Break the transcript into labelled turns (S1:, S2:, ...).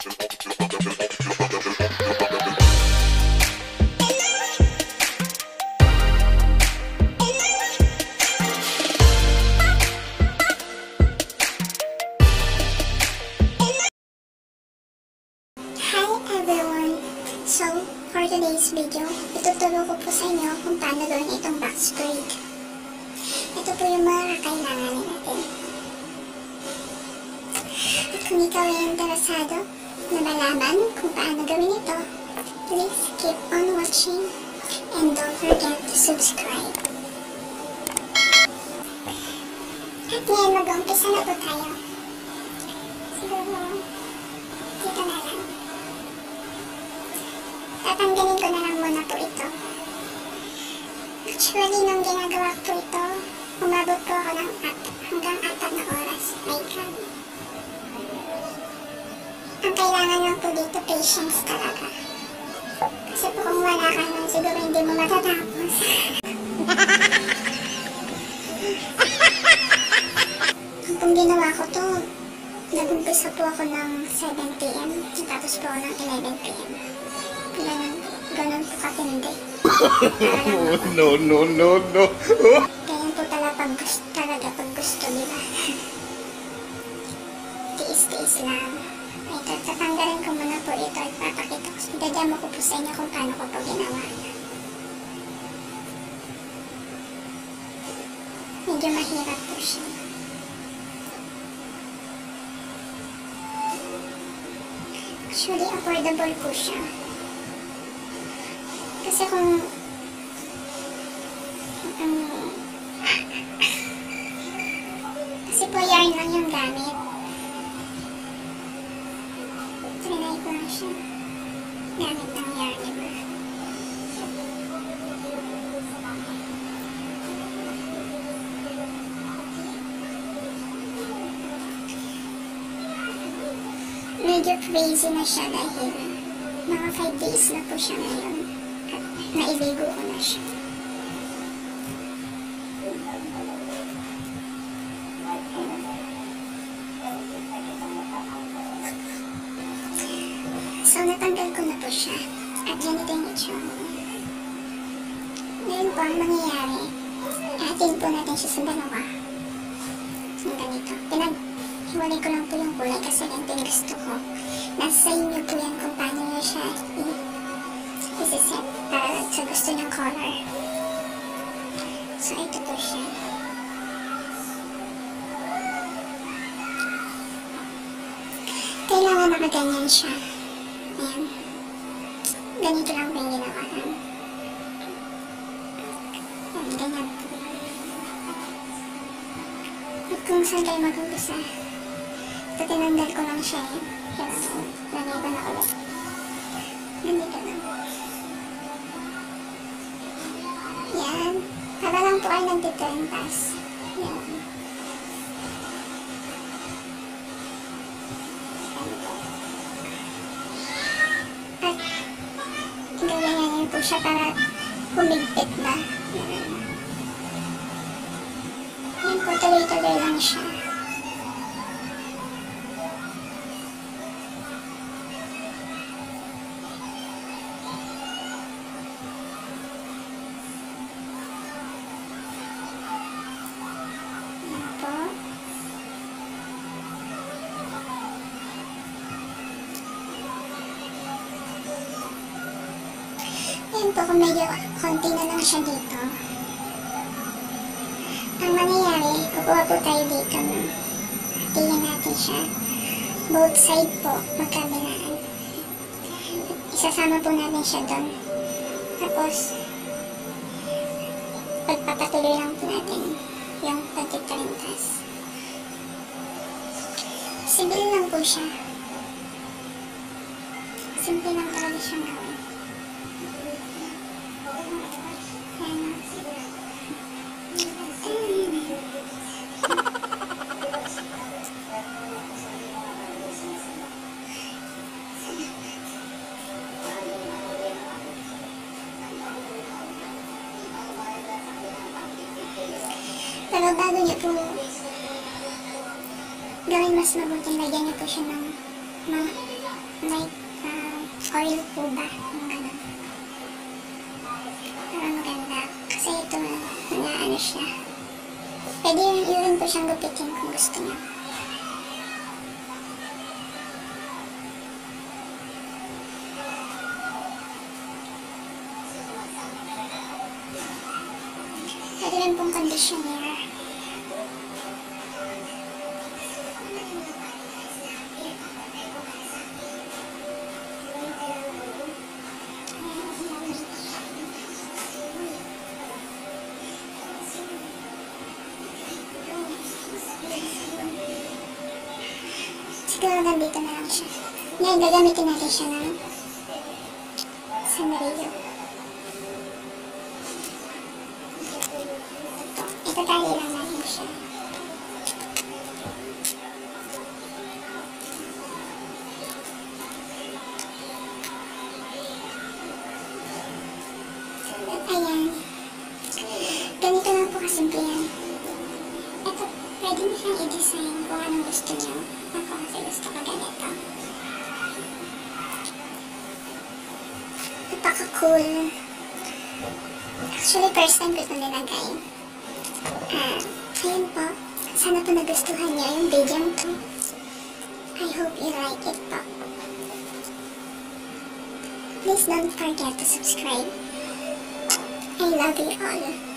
S1: everyone! So, for today's video, ituturo ko po sa inyo kung paano gawin itong box braid. Ito po yung mga kakailanganin natin. At kung ikaw ay interesado na malaman kung paano gawin ito, please keep on watching and don't forget to subscribe. At ngayon, mag-umpisa na po tayo. Siguro, dito na lang. Tatanggalin ko na lang muna po ito. Actually, nung ginagawa ko ito, umabot po ako ng hanggang 4 na oras. My God. Ang kailangan lang po dito, patience talaga. Kasi po kung wala ka nun, siguro hindi mo matatapos. Kung ginawa ko to, nag-umpisa po ako ng 7 PM, tapos po ako ng 11 PM. Ganun po katindi.
S2: No.
S1: Ganyan po talaga pag gusto, diba? Tiis-tiis lang. Ito, tatanggalin ko muna po ito at papakita ko. Dadamo ko po sa inyo kung paano ko po ginawa. Medyo mahirap po siya. Actually, affordable po siya. Kasi kung kasi po yarn lang yung gamit. Trinay ko lang siya. Gamit ng yarn, diba? Medyo crazy na siya dahil mga 5 days na po siya ngayon. Nailigo ko na siya. So, natanggal ko na po siya. At ganito yung itsura. Ngayon po, ang mangyayari, atin po natin siya sa dalawa. Yung ganito. Pinaghiwalay ko lang po yung kulay kasi ganito yung gusto ko. Nasa inyo po yan kung paano nyo siya isiset para sa gusto niyang color. So, ito po siya. Kailangan nakaganyan siya. Ayan. Ganito lang po yung ginawa lang. Ayan, ganyan po. At kung saan kayo mag-umpisa, ito tinanggal ko lang siya eh. Ayan, lagay ko na ulit. Ganito lang. Yan. Para lang po ay nagtitintas. Yan. At gaganyan niyo po siya para humigpit na. Yan. Yan po, tuloy-tuloy lang siya. Yan po, kung medyo konti na lang siya dito. Ang mangyayari, kukuha po tayo dito ng tingnan natin siya. Both side po, magkabilaan. Isasama po natin siya doon. Tapos, pagpapatuloy lang po natin yung pagtitalintas. Simple lang po siya. Simple lang talaga siyang gawin. Pero bago niyo po gawin mas mabuting, lagyan niyo po siya ng like oil po ba? Yung ganun. Parang maganda. Kasi ito, ano siya. Pwede yun rin po siyang gupitin kung gusto niyo. Pwede rin pong conditioner. Siguro nandito na lang siya. Ngayon, gagamitin natin siya ng sanarilyo. Ito tali lang natin siya. At ayan. Ganito lang po kasimple yan. Ito, pwede mo siyang i-design kung anong gusto niyo. Ako kasi gusto ko ganito. Napaka-cool. Actually, first time ko ito nilagay. Ayun po. Sana po nagustuhan niyo yung video to. I hope you like it po. Please don't forget to subscribe. I love you all.